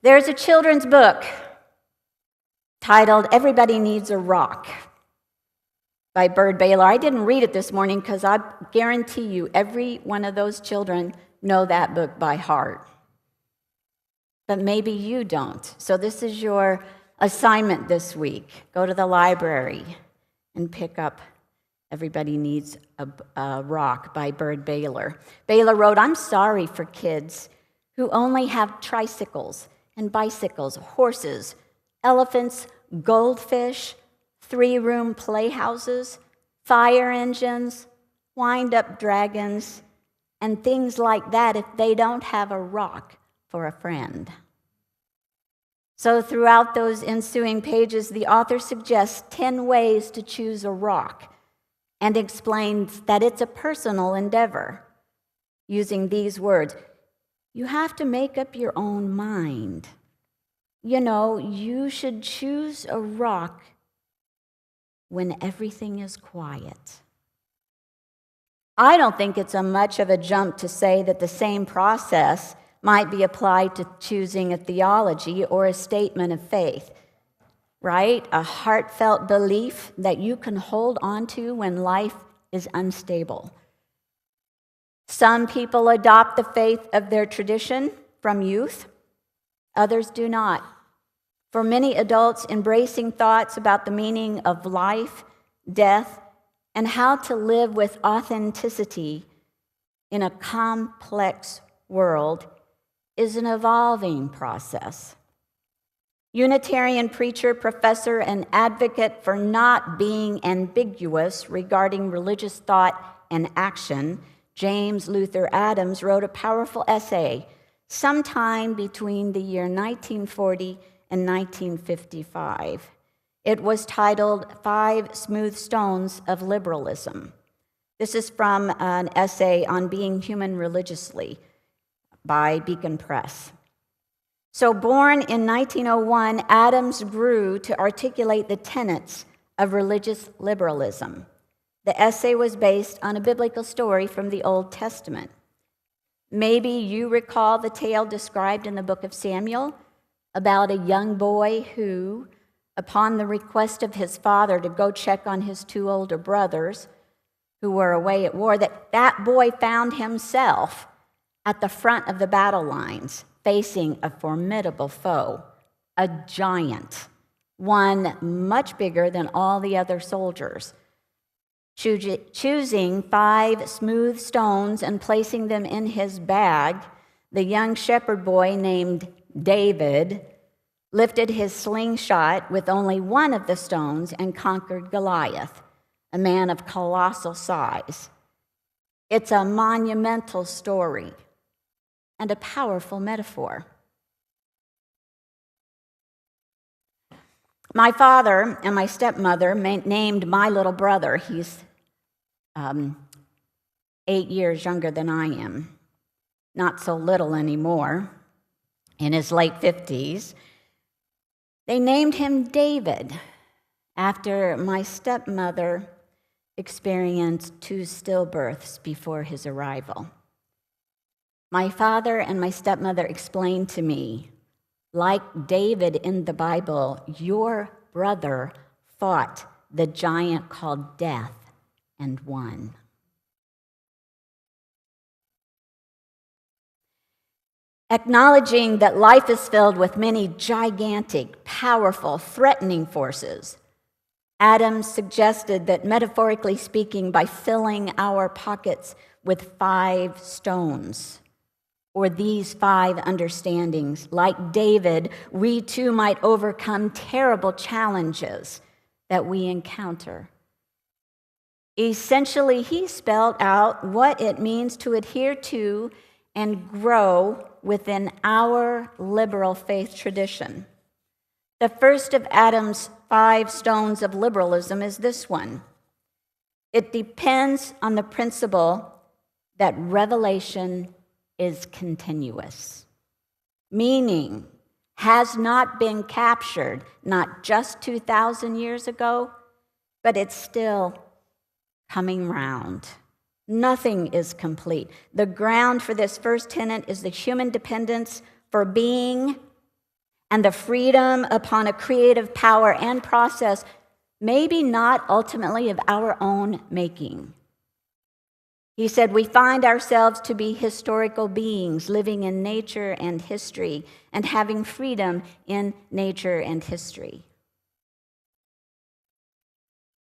There's a children's book titled Everybody Needs a Rock by Bird Baylor. I didn't read it this morning because I guarantee you every one of those children know that book by heart. But maybe you don't. So this is your assignment this week. Go to the library and pick up Everybody Needs a Rock by Bird Baylor. Baylor wrote, "I'm sorry for kids who only have tricycles and bicycles, horses, elephants, goldfish, 3-room playhouses, fire engines, wind-up dragons, and things like that if they don't have a rock for a friend." So throughout those ensuing pages, the author suggests 10 ways to choose a rock and explains that it's a personal endeavor using these words. You have to make up your own mind. You know, you should choose a rock when everything is quiet. I don't think it's much of a jump to say that the same process might be applied to choosing a theology or a statement of faith, right? A heartfelt belief that you can hold on to when life is unstable. Some people adopt the faith of their tradition from youth, others do not. For many adults, embracing thoughts about the meaning of life, death, and how to live with authenticity in a complex world is an evolving process. Unitarian preacher, professor, and advocate for not being ambiguous regarding religious thought and action, James Luther Adams wrote a powerful essay sometime between the year 1940 and 1955. It was titled 5 Smooth Stones of Liberalism. This is from an essay on being human religiously by Beacon Press. So born in 1901, Adams grew to articulate the tenets of religious liberalism. The essay was based on a biblical story from the Old Testament. Maybe you recall the tale described in the book of Samuel about a young boy who, upon the request of his father to go check on his 2 older brothers who were away at war, that boy found himself at the front of the battle lines, facing a formidable foe, a giant, one much bigger than all the other soldiers. Choosing 5 smooth stones and placing them in his bag, the young shepherd boy named David lifted his slingshot with only one of the stones and conquered Goliath, a man of colossal size. It's a monumental story and a powerful metaphor. My father and my stepmother named my little brother, he's 8 years younger than I am, not so little anymore, in his late 50s. They named him David after my stepmother experienced 2 stillbirths before his arrival. My father and my stepmother explained to me, like David in the Bible, your brother fought the giant called death and won. Acknowledging that life is filled with many gigantic, powerful, threatening forces, Adams suggested that, metaphorically speaking, by filling our pockets with 5 stones, or these 5 understandings, like David, we too might overcome terrible challenges that we encounter. Essentially, he spelled out what it means to adhere to and grow within our liberal faith tradition. The first of Adam's 5 stones of liberalism is this one. It depends on the principle that revelation is continuous, meaning has not been captured not just 2,000 years ago, but it's still coming round. Nothing is complete. The ground for this first tenet is the human dependence for being and the freedom upon a creative power and process, maybe not ultimately of our own making. He said, we find ourselves to be historical beings living in nature and history and having freedom in nature and history.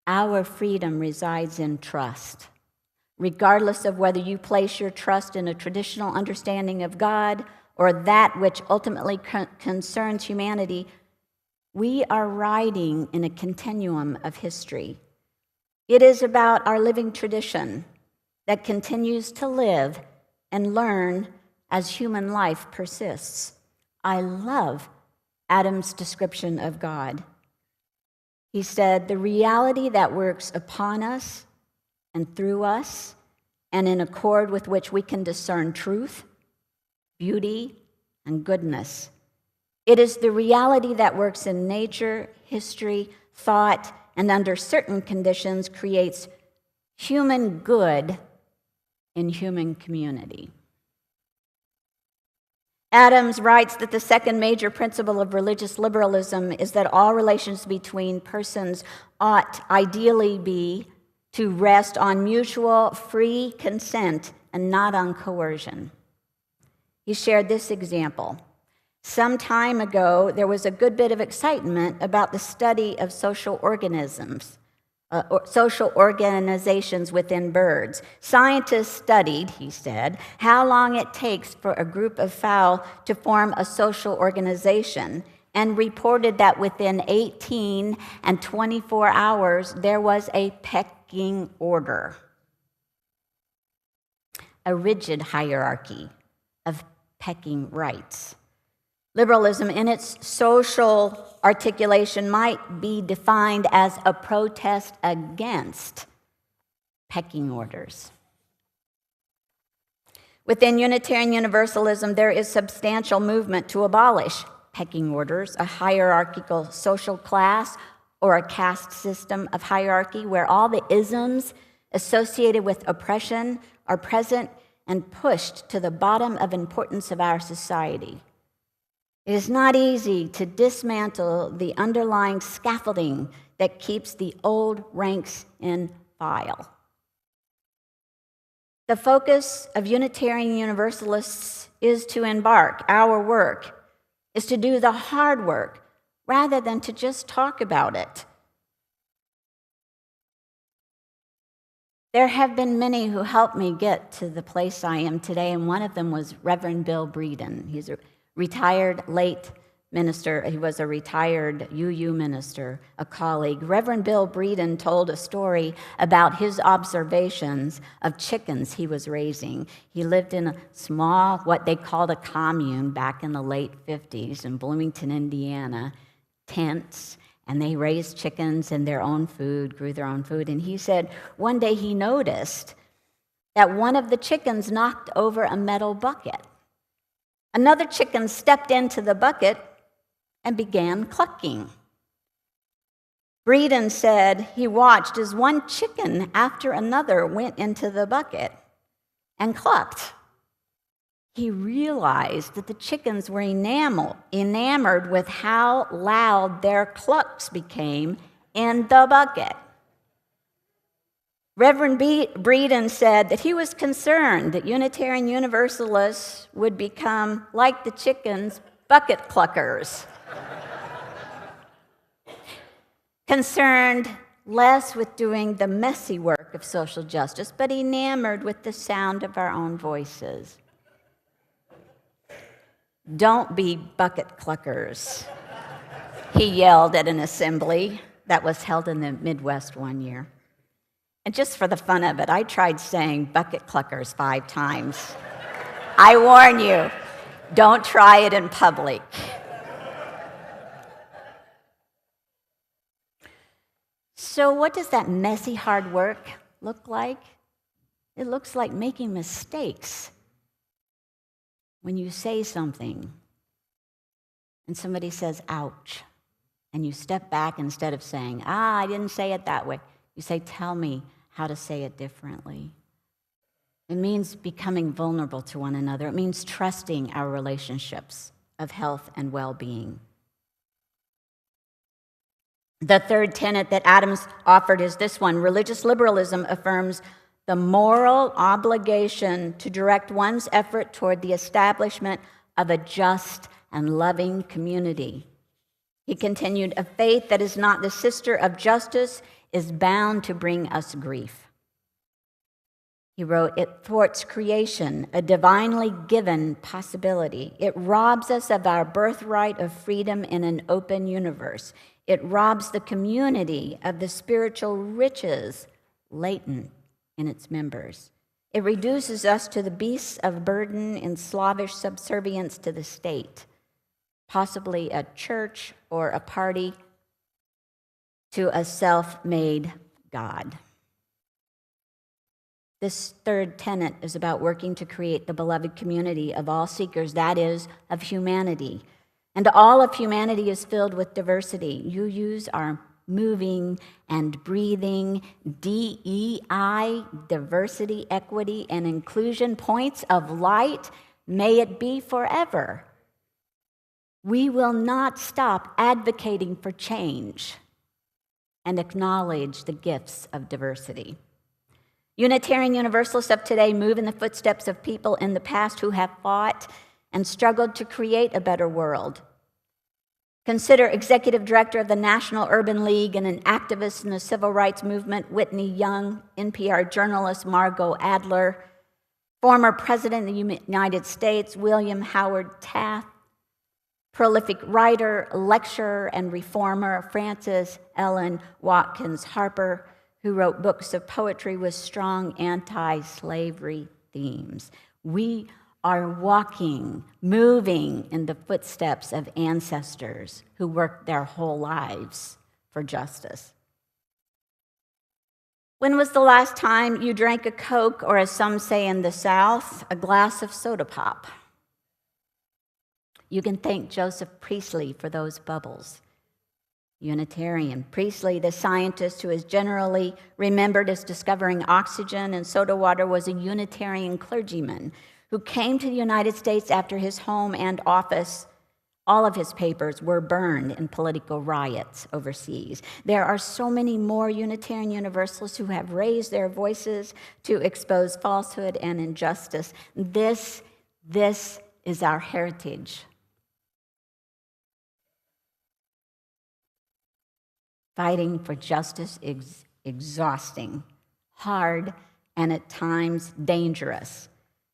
Our freedom resides in trust. Regardless of whether you place your trust in a traditional understanding of God or that which ultimately concerns humanity, we are riding in a continuum of history. It is about our living tradition that continues to live and learn as human life persists. I love Adam's description of God. He said, the reality that works upon us and through us, and in accord with which we can discern truth, beauty, and goodness. It is the reality that works in nature, history, thought, and under certain conditions creates human good in human community. Adams writes that the second major principle of religious liberalism is that all relations between persons ought ideally be to rest on mutual free consent and not on coercion. He shared this example. Some time ago, there was a good bit of excitement about the study of social organisms, social organizations within birds. Scientists studied, he said, how long it takes for a group of fowl to form a social organization, and reported that within 18 and 24 hours, there was a pecking order, a rigid hierarchy of pecking rights. Liberalism, in its social articulation, might be defined as a protest against pecking orders. Within Unitarian Universalism, there is substantial movement to abolish pecking orders, a hierarchical social class or a caste system of hierarchy where all the isms associated with oppression are present and pushed to the bottom of importance of our society. It is not easy to dismantle the underlying scaffolding that keeps the old ranks in file. The focus of Unitarian Universalists is to embark. Our work is to do the hard work rather than to just talk about it. There have been many who helped me get to the place I am today, and one of them was Reverend Bill Breeden. He's a retired late minister. He was a retired UU minister, a colleague. Reverend Bill Breeden told a story about his observations of chickens he was raising. He lived in a small, what they called a commune back in the late 50s in Bloomington, Indiana, tents, and they raised chickens and their own food, grew their own food. And he said one day he noticed that one of the chickens knocked over a metal bucket. Another chicken stepped into the bucket and began clucking. Breeden said he watched as one chicken after another went into the bucket and clucked. He realized that the chickens were enamored with how loud their clucks became in the bucket. Reverend Breeden said that he was concerned that Unitarian Universalists would become, like the chickens, bucket cluckers. Concerned less with doing the messy work of social justice, but enamored with the sound of our own voices. Don't be bucket cluckers, he yelled at an assembly that was held in the Midwest one year. And just for the fun of it, I tried saying bucket cluckers 5 times. I warn you, don't try it in public. So what does that messy hard work look like? It looks like making mistakes. When you say something and somebody says, ouch, and you step back instead of saying, I didn't say it that way. You say, tell me how to say it differently. It means becoming vulnerable to one another. It means trusting our relationships of health and well-being. The third tenet that Adams offered is this one: religious liberalism affirms the moral obligation to direct one's effort toward the establishment of a just and loving community. He continued, a faith that is not the sister of justice is bound to bring us grief. He wrote, it thwarts creation, a divinely given possibility. It robs us of our birthright of freedom in an open universe. It robs the community of the spiritual riches latent in its members. It reduces us to the beasts of burden in slavish subservience to the state, possibly a church or a party, to a self-made God. This third tenet is about working to create the beloved community of all seekers, that is, of humanity. And all of humanity is filled with diversity. You use our moving and breathing DEI, diversity, equity, and inclusion points of light. May it be forever. We will not stop advocating for change and acknowledge the gifts of diversity. Unitarian Universalists of today move in the footsteps of people in the past who have fought and struggled to create a better world. Consider Executive Director of the National Urban League and an activist in the civil rights movement, Whitney Young, NPR journalist Margot Adler, former President of the United States, William Howard Taft, prolific writer, lecturer, and reformer, Frances Ellen Watkins Harper, who wrote books of poetry with strong anti-slavery themes. We are walking, moving in the footsteps of ancestors who worked their whole lives for justice. When was the last time you drank a Coke, or as some say in the South, a glass of soda pop? You can thank Joseph Priestley for those bubbles. Unitarian. Priestley, the scientist who is generally remembered as discovering oxygen and soda water, was a Unitarian clergyman who came to the United States after his home and office, all of his papers, were burned in political riots overseas. There are so many more Unitarian Universalists who have raised their voices to expose falsehood and injustice. This is our heritage. Fighting for justice is exhausting, hard, and at times dangerous.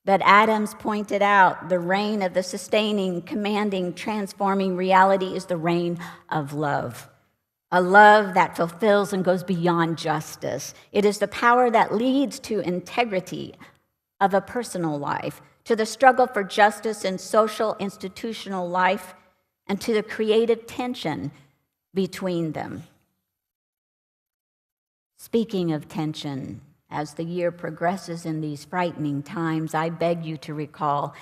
But Adams pointed out the reign of the sustaining, commanding, transforming reality is the reign of love. A love that fulfills and goes beyond justice. It is the power that leads to integrity of a personal life, to the struggle for justice in social, institutional life, and to the creative tension between them. Speaking of tension, as the year progresses in these frightening times, I beg you to recall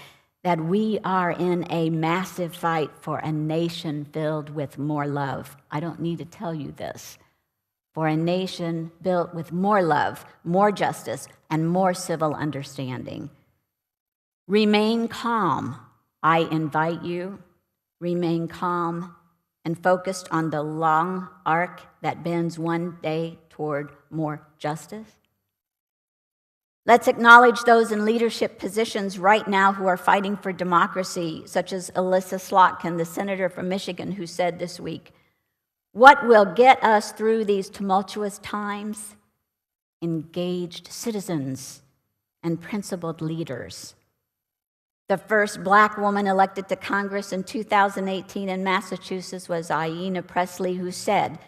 that we are in a massive fight for a nation filled with more love. I don't need to tell you this. For a nation built with more love, more justice, and more civil understanding. Remain calm, I invite you. Remain calm and focused on the long arc that bends one day toward more justice. Let's acknowledge those in leadership positions right now who are fighting for democracy, such as Elissa Slotkin, the senator from Michigan, who said this week, "What will get us through these tumultuous times? Engaged citizens and principled leaders." The first Black woman elected to Congress in 2018 in Massachusetts was Ayanna Pressley, who said,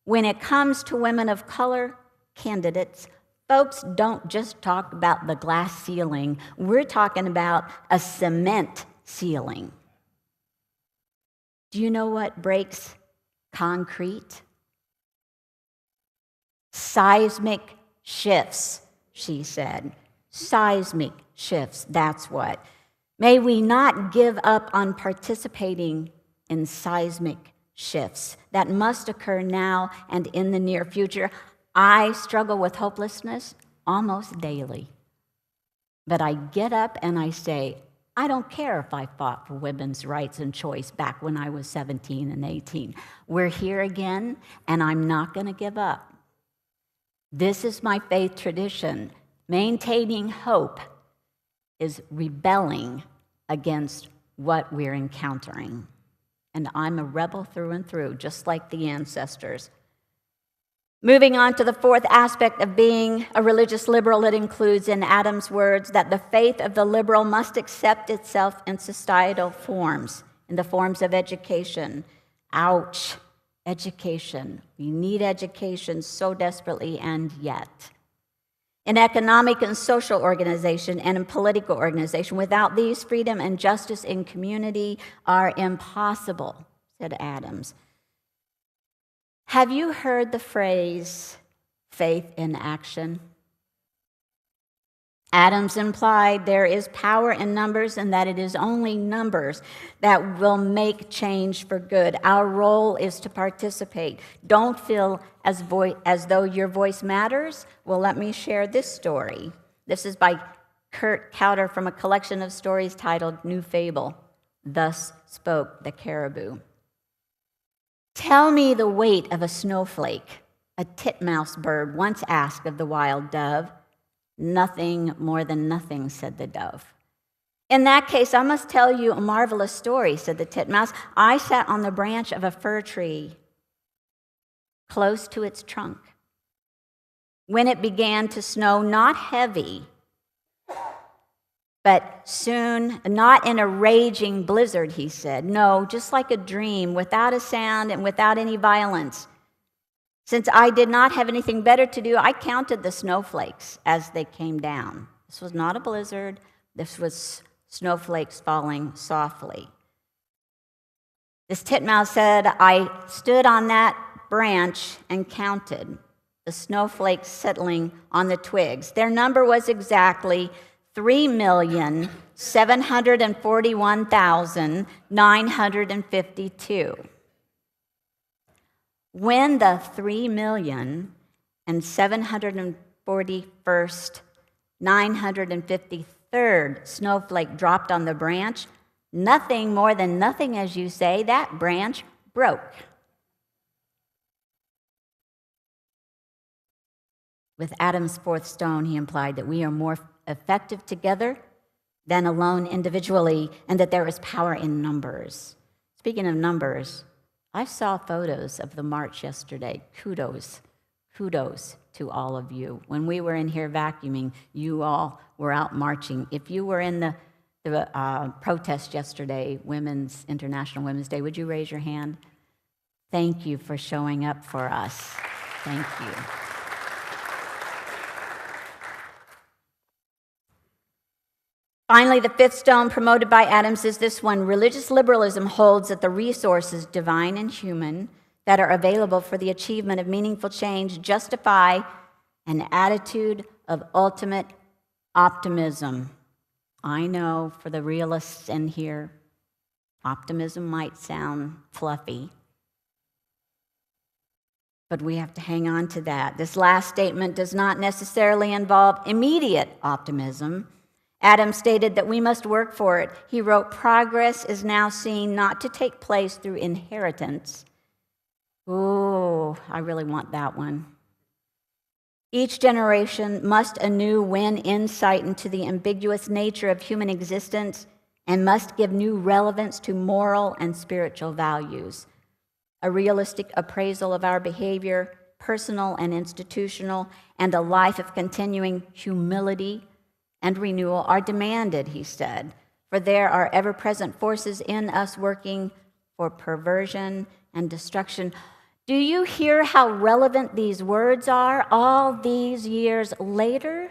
"When it comes to women of color candidates, folks don't just talk about the glass ceiling. We're talking about a cement ceiling." Do you know what breaks concrete? Seismic shifts, she said. Seismic shifts, that's what. May we not give up on participating in seismic shifts that must occur now and in the near future. I struggle with hopelessness almost daily. But I get up and I say, I don't care if I fought for women's rights and choice back when I was 17 and 18. We're here again, and I'm not going to give up. This is my faith tradition. Maintaining hope is rebelling against what we're encountering. And I'm a rebel through and through, just like the ancestors. Moving on to the fourth aspect of being a religious liberal, it includes, in Adam's words, that the faith of the liberal must accept itself in societal forms, in the forms of education. Ouch, education. We need education so desperately, and yet. In economic and social organization and in political organization, without these, freedom and justice in community are impossible, said Adams. Have you heard the phrase, faith in action? Adams implied there is power in numbers and that it is only numbers that will make change for good. Our role is to participate. Don't feel as though your voice matters. Well, let me share this story. This is by Kurt Kauder from a collection of stories titled New Fable, Thus Spoke the Caribou. Tell me the weight of a snowflake, a titmouse bird once asked of the wild dove. Nothing more than nothing, said the dove. In that case, I must tell you a marvelous story, said the titmouse. I sat on the branch of a fir tree, close to its trunk, when it began to snow, not heavy, but soon, not in a raging blizzard, he said. No, just like a dream, without a sound and without any violence. Since I did not have anything better to do, I counted the snowflakes as they came down. This was not a blizzard. This was snowflakes falling softly. This titmouse said, I stood on that branch and counted the snowflakes settling on the twigs. Their number was exactly 3,741,952. When the 3,741,953rd snowflake dropped on the branch, nothing more than nothing, as you say, that branch broke. With Adam's fourth stone, he implied that we are more effective together than alone individually, and that there is power in numbers. Speaking of numbers, I saw photos of the march yesterday. Kudos to all of you. When we were in here vacuuming, you all were out marching. If you were in the protest yesterday, International Women's Day, would you raise your hand? Thank you for showing up for us. Thank you. Finally, the fifth stone promoted by Adams is this one. Religious liberalism holds that the resources, divine and human, that are available for the achievement of meaningful change justify an attitude of ultimate optimism. I know for the realists in here, optimism might sound fluffy, but we have to hang on to that. This last statement does not necessarily involve immediate optimism. Adams stated that we must work for it. He wrote, progress is now seen not to take place through inheritance. Ooh, I really want that one. Each generation must anew win insight into the ambiguous nature of human existence and must give new relevance to moral and spiritual values. A realistic appraisal of our behavior, personal and institutional, and a life of continuing humility and renewal are demanded, he said, for there are ever-present forces in us working for perversion and destruction. Do you hear how relevant these words are all these years later?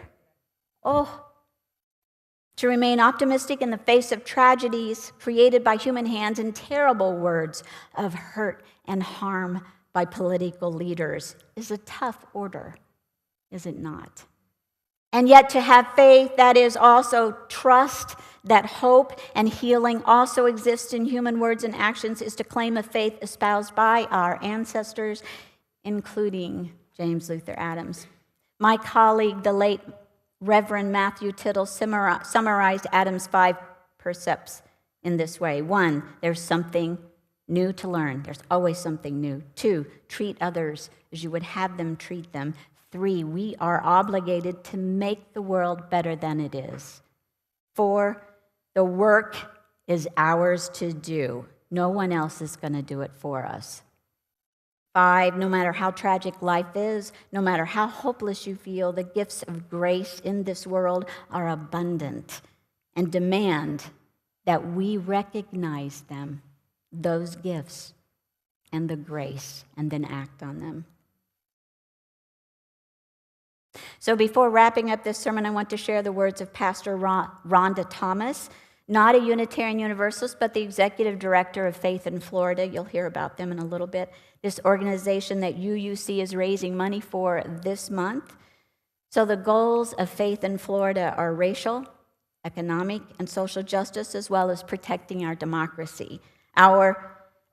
Oh, to remain optimistic in the face of tragedies created by human hands and terrible words of hurt and harm by political leaders is a tough order, is it not? And yet to have faith that is also trust, that hope and healing also exist in human words and actions is to claim a faith espoused by our ancestors, including James Luther Adams. My colleague, the late Reverend Matthew Tittle, summarized Adams' 5 precepts in this way. 1, there's something new to learn. There's always something new. 2, treat others as you would have them treat them. 3, we are obligated to make the world better than it is. 4, the work is ours to do. No one else is going to do it for us. 5, no matter how tragic life is, no matter how hopeless you feel, the gifts of grace in this world are abundant and demand that we recognize them, those gifts and the grace, and then act on them. So before wrapping up this sermon, I want to share the words of Pastor Rhonda Thomas, not a Unitarian Universalist, but the executive director of Faith in Florida. You'll hear about them in a little bit. This organization that UUC is raising money for this month. So the goals of Faith in Florida are racial, economic, and social justice, as well as protecting our democracy. Of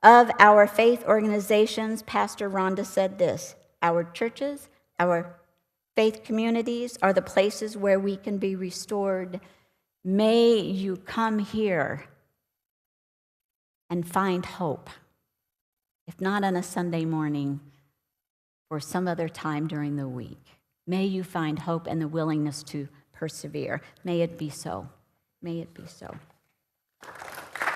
our faith organizations, Pastor Rhonda said this: our churches, our faith communities are the places where we can be restored. May you come here and find hope, if not on a Sunday morning, or some other time during the week. May you find hope and the willingness to persevere. May it be so. May it be so.